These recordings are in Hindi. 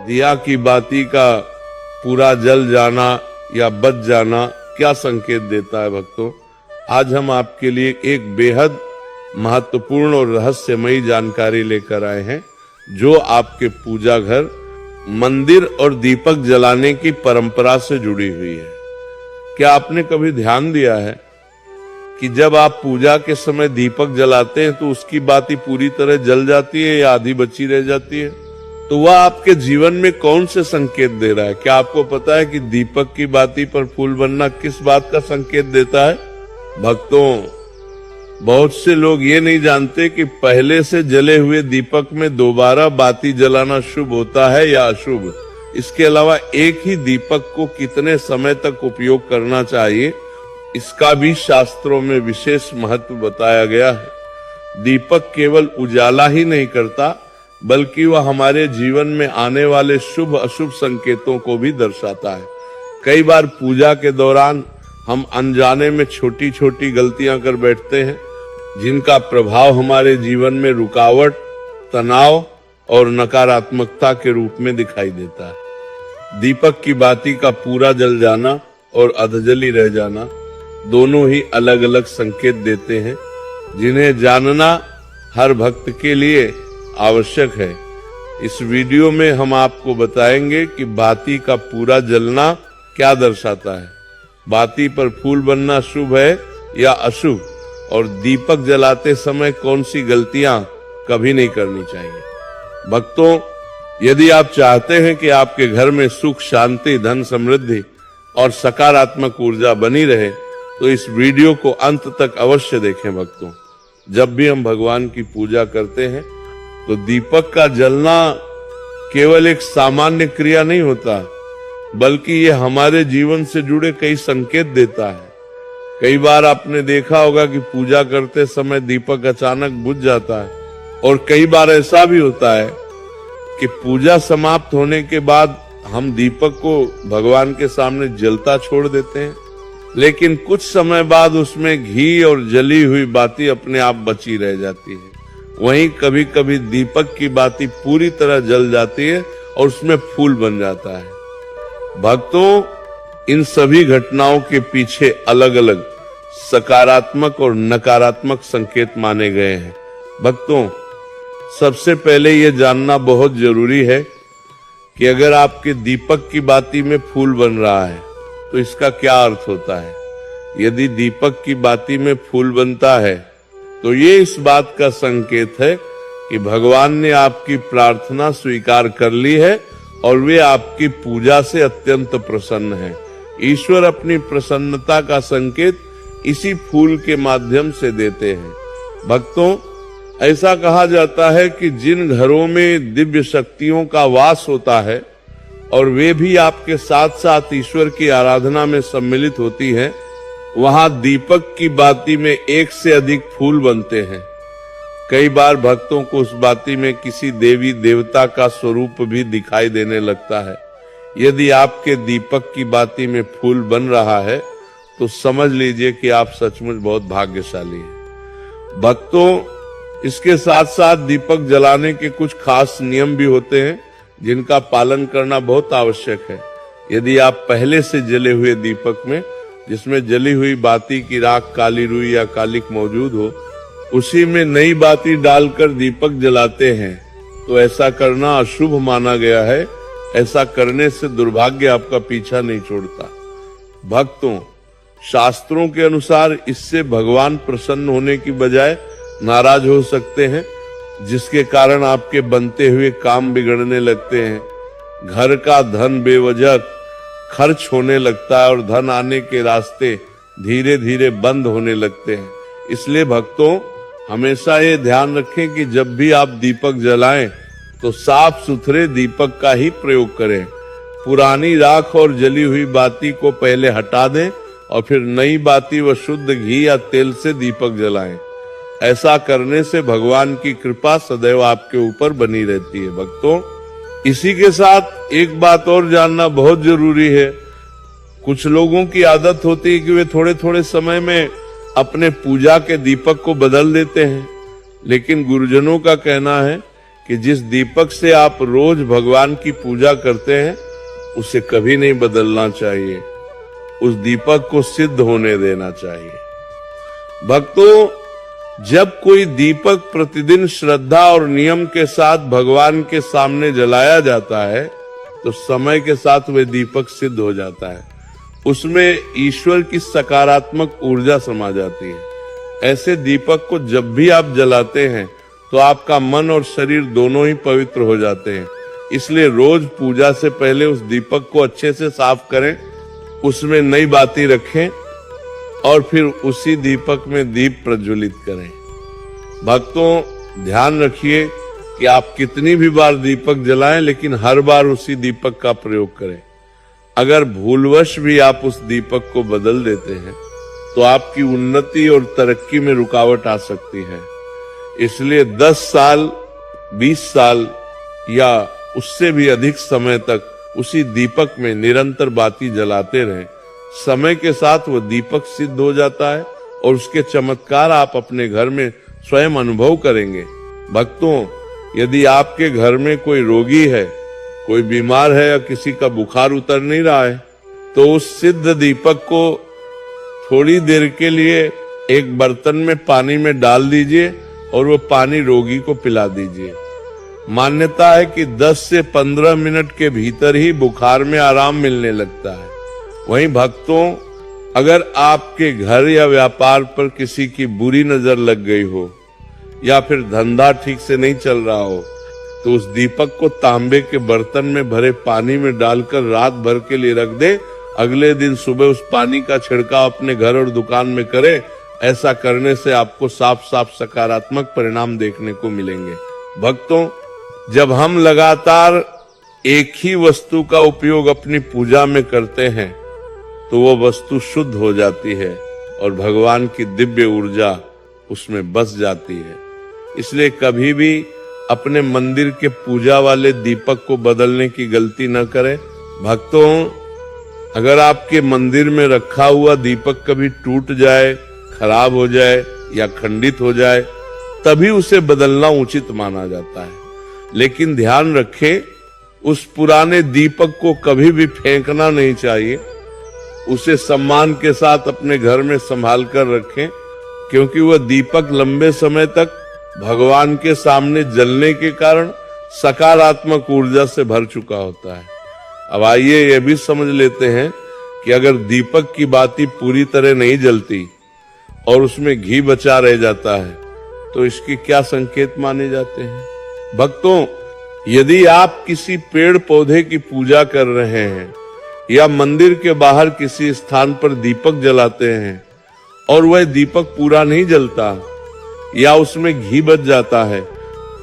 दिया की बाती का पूरा जल जाना या बच जाना क्या संकेत देता है भक्तों? आज हम आपके लिए एक बेहद महत्वपूर्ण और रहस्यमयी जानकारी लेकर आए हैं, जो आपके पूजा घर, मंदिर और दीपक जलाने की परंपरा से जुड़ी हुई है। क्या आपने कभी ध्यान दिया है कि जब आप पूजा के समय दीपक जलाते हैं तो उसकी बाती पूरी तरह जल जाती है या आधी बची रह जाती है? तो वह आपके जीवन में कौन से संकेत दे रहा है? क्या आपको पता है कि दीपक की बाती पर फूल बनना किस बात का संकेत देता है? भक्तों, बहुत से लोग ये नहीं जानते कि पहले से जले हुए दीपक में दोबारा बाती जलाना शुभ होता है या अशुभ। इसके अलावा एक ही दीपक को कितने समय तक उपयोग करना चाहिए, इसका भी शास्त्रों में विशेष महत्व बताया गया है। दीपक केवल उजाला ही नहीं करता, बल्कि वह हमारे जीवन में आने वाले शुभ अशुभ संकेतों को भी दर्शाता है। कई बार पूजा के दौरान हम अनजाने में छोटी छोटी गलतियां कर बैठते हैं, जिनका प्रभाव हमारे जीवन में रुकावट, तनाव और नकारात्मकता के रूप में दिखाई देता है। दीपक की बाती का पूरा जल जाना और अधजली रह जाना दोनों ही अलग अलग संकेत देते हैं, जिन्हें जानना हर भक्त के लिए आवश्यक है। इस वीडियो में हम आपको बताएंगे कि बाती का पूरा जलना क्या दर्शाता है, बाती पर फूल बनना शुभ है या अशुभ, और दीपक जलाते समय कौन सी गलतियां कभी नहीं करनी चाहिए। भक्तों, यदि आप चाहते हैं कि आपके घर में सुख, शांति, धन, समृद्धि और सकारात्मक ऊर्जा बनी रहे, तो इस वीडियो को अंत तक अवश्य देखें। भक्तों, जब भी हम भगवान की पूजा करते हैं तो दीपक का जलना केवल एक सामान्य क्रिया नहीं होता, बल्कि ये हमारे जीवन से जुड़े कई संकेत देता है। कई बार आपने देखा होगा कि पूजा करते समय दीपक अचानक बुझ जाता है, और कई बार ऐसा भी होता है कि पूजा समाप्त होने के बाद हम दीपक को भगवान के सामने जलता छोड़ देते हैं, लेकिन कुछ समय बाद उसमें घी और जली हुई बाती अपने आप बची रह जाती है। वहीं कभी कभी दीपक की बाती पूरी तरह जल जाती है और उसमें फूल बन जाता है। भक्तों, इन सभी घटनाओं के पीछे अलग अलग सकारात्मक और नकारात्मक संकेत माने गए हैं। भक्तों, सबसे पहले यह जानना बहुत जरूरी है कि अगर आपके दीपक की बाती में फूल बन रहा है तो इसका क्या अर्थ होता है। यदि दीपक की बाती में फूल बनता है तो ये इस बात का संकेत है कि भगवान ने आपकी प्रार्थना स्वीकार कर ली है और वे आपकी पूजा से अत्यंत प्रसन्न हैं। ईश्वर अपनी प्रसन्नता का संकेत इसी फूल के माध्यम से देते हैं। भक्तों, ऐसा कहा जाता है कि जिन घरों में दिव्य शक्तियों का वास होता है और वे भी आपके साथ साथ ईश्वर की आराधना में सम्मिलित होती हैं, वहां दीपक की बाती में एक से अधिक फूल बनते हैं। कई बार भक्तों को उस बाती में किसी देवी देवता का स्वरूप भी दिखाई देने लगता है। यदि आपके दीपक की बाती में फूल बन रहा है तो समझ लीजिए कि आप सचमुच बहुत भाग्यशाली हैं। भक्तों, इसके साथ साथ दीपक जलाने के कुछ खास नियम भी होते हैं, जिनका पालन करना बहुत आवश्यक है। यदि आप पहले से जले हुए दीपक में, जिसमें जली हुई बाती की राख, काली रुई या कालिक मौजूद हो, उसी में नई बाती डालकर दीपक जलाते हैं तो ऐसा करना अशुभ माना गया है। ऐसा करने से दुर्भाग्य आपका पीछा नहीं छोड़ता। भक्तों, शास्त्रों के अनुसार इससे भगवान प्रसन्न होने की बजाय नाराज हो सकते हैं, जिसके कारण आपके बनते हुए काम बिगड़ने लगते हैं। घर का धन बेवजह खर्च होने लगता है और धन आने के रास्ते धीरे धीरे बंद होने लगते हैं। इसलिए भक्तों, हमेशा ये ध्यान रखें कि जब भी आप दीपक जलाएं तो साफ सुथरे दीपक का ही प्रयोग करें। पुरानी राख और जली हुई बाती को पहले हटा दें और फिर नई बाती व शुद्ध घी या तेल से दीपक जलाएं। ऐसा करने से भगवान की कृपा सदैव आपके ऊपर बनी रहती है। भक्तों, इसी के साथ एक बात और जानना बहुत जरूरी है। कुछ लोगों की आदत होती है कि वे थोड़े थोड़े समय में अपने पूजा के दीपक को बदल देते हैं, लेकिन गुरुजनों का कहना है कि जिस दीपक से आप रोज भगवान की पूजा करते हैं उसे कभी नहीं बदलना चाहिए, उस दीपक को सिद्ध होने देना चाहिए। भक्तों, जब कोई दीपक प्रतिदिन श्रद्धा और नियम के साथ भगवान के सामने जलाया जाता है तो समय के साथ वह दीपक सिद्ध हो जाता है, उसमें ईश्वर की सकारात्मक ऊर्जा समा जाती है। ऐसे दीपक को जब भी आप जलाते हैं तो आपका मन और शरीर दोनों ही पवित्र हो जाते हैं। इसलिए रोज पूजा से पहले उस दीपक को अच्छे से साफ करें, उसमें नई बाती रखें और फिर उसी दीपक में दीप प्रज्वलित करें। भक्तों, ध्यान रखिए कि आप कितनी भी बार दीपक जलाएं, लेकिन हर बार उसी दीपक का प्रयोग करें। अगर भूलवश भी आप उस दीपक को बदल देते हैं तो आपकी उन्नति और तरक्की में रुकावट आ सकती है। इसलिए 10 साल, 20 साल या उससे भी अधिक समय तक उसी दीपक में निरंतर बाती जलाते रहें। समय के साथ वो दीपक सिद्ध हो जाता है और उसके चमत्कार आप अपने घर में स्वयं अनुभव करेंगे। भक्तों, यदि आपके घर में कोई रोगी है, कोई बीमार है या किसी का बुखार उतर नहीं रहा है, तो उस सिद्ध दीपक को थोड़ी देर के लिए एक बर्तन में पानी में डाल दीजिए और वो पानी रोगी को पिला दीजिए। मान्यता है कि 10 से 15 मिनट के भीतर ही बुखार में आराम मिलने लगता है। वहीं भक्तों, अगर आपके घर या व्यापार पर किसी की बुरी नजर लग गई हो या फिर धंधा ठीक से नहीं चल रहा हो तो उस दीपक को तांबे के बर्तन में भरे पानी में डालकर रात भर के लिए रख दे। अगले दिन सुबह उस पानी का छिड़काव अपने घर और दुकान में करें। ऐसा करने से आपको साफ साफ सकारात्मक परिणाम देखने को मिलेंगे। भक्तों, जब हम लगातार एक ही वस्तु का उपयोग अपनी पूजा में करते हैं तो वो वस्तु शुद्ध हो जाती है और भगवान की दिव्य ऊर्जा उसमें बस जाती है। इसलिए कभी भी अपने मंदिर के पूजा वाले दीपक को बदलने की गलती न करें। भक्तों, अगर आपके मंदिर में रखा हुआ दीपक कभी टूट जाए, खराब हो जाए या खंडित हो जाए, तभी उसे बदलना उचित माना जाता है। लेकिन ध्यान रखें, उस पुराने दीपक को कभी भी फेंकना नहीं चाहिए। उसे सम्मान के साथ अपने घर में संभाल कर रखें, क्योंकि वह दीपक लंबे समय तक भगवान के सामने जलने के कारण सकारात्मक ऊर्जा से भर चुका होता है। अब आइए यह भी समझ लेते हैं कि अगर दीपक की बाती पूरी तरह नहीं जलती और उसमें घी बचा रह जाता है तो इसके क्या संकेत माने जाते हैं। भक्तों, यदि आप किसी पेड़ पौधे की पूजा कर रहे हैं या मंदिर के बाहर किसी स्थान पर दीपक जलाते हैं और वह दीपक पूरा नहीं जलता या उसमें घी बच जाता है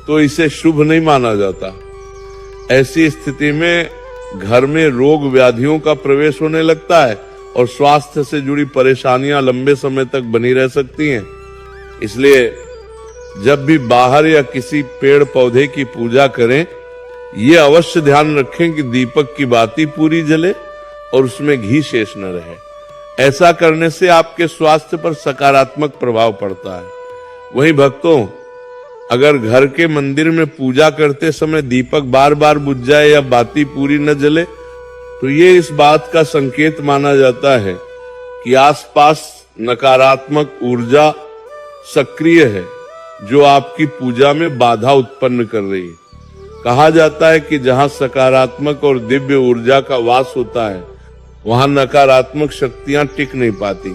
तो इसे शुभ नहीं माना जाता। ऐसी स्थिति में घर में रोग व्याधियों का प्रवेश होने लगता है और स्वास्थ्य से जुड़ी परेशानियां लंबे समय तक बनी रह सकती हैं। इसलिए जब भी बाहर या किसी पेड़ पौधे की पूजा करें, ये अवश्य ध्यान रखें कि दीपक की बाती पूरी जले और उसमें घी शेष न रहे। ऐसा करने से आपके स्वास्थ्य पर सकारात्मक प्रभाव पड़ता है। वहीं भक्तों, अगर घर के मंदिर में पूजा करते समय दीपक बार बार बुझ जाए या बाती पूरी न जले तो ये इस बात का संकेत माना जाता है कि आसपास नकारात्मक ऊर्जा सक्रिय है जो आपकी पूजा में बाधा उत्पन्न कर रही है। कहा जाता है कि जहां सकारात्मक और दिव्य ऊर्जा का वास होता है वहां नकारात्मक शक्तियां टिक नहीं पाती।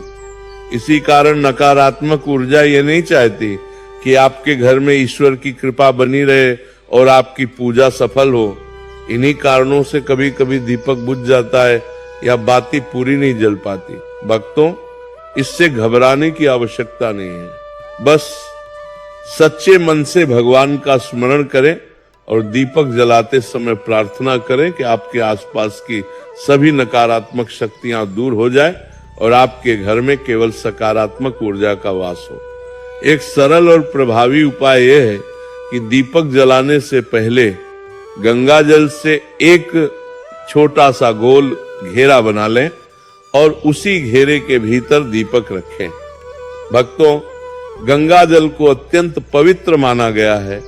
इसी कारण नकारात्मक ऊर्जा ये नहीं चाहती कि आपके घर में ईश्वर की कृपा बनी रहे और आपकी पूजा सफल हो। इन्हीं कारणों से कभी कभी दीपक बुझ जाता है या बाती पूरी नहीं जल पाती। भक्तों, इससे घबराने की आवश्यकता नहीं है। बस सच्चे मन से भगवान का स्मरण करें और दीपक जलाते समय प्रार्थना करें कि आपके आसपास की सभी नकारात्मक शक्तियां दूर हो जाए और आपके घर में केवल सकारात्मक ऊर्जा का वास हो। एक सरल और प्रभावी उपाय यह है कि दीपक जलाने से पहले गंगा जल से एक छोटा सा गोल घेरा बना लें और उसी घेरे के भीतर दीपक रखें। भक्तों, गंगा जल को अत्यंत पवित्र माना गया है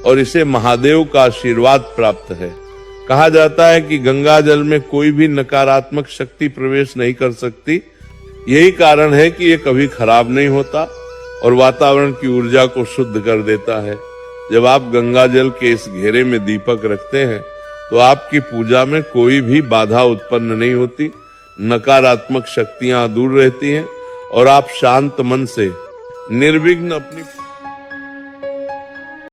और इसे महादेव का आशीर्वाद प्राप्त है। कहा जाता है कि गंगा जल में कोई भी नकारात्मक शक्ति प्रवेश नहीं कर सकती। यही कारण है कि ये कभी खराब नहीं होता और वातावरण की ऊर्जा को शुद्ध कर देता है। जब आप गंगा जल के इस घेरे में दीपक रखते हैं तो आपकी पूजा में कोई भी बाधा उत्पन्न नहीं होती, नकारात्मक शक्तियां दूर रहती हैं और आप शांत मन से निर्विघ्न अपनी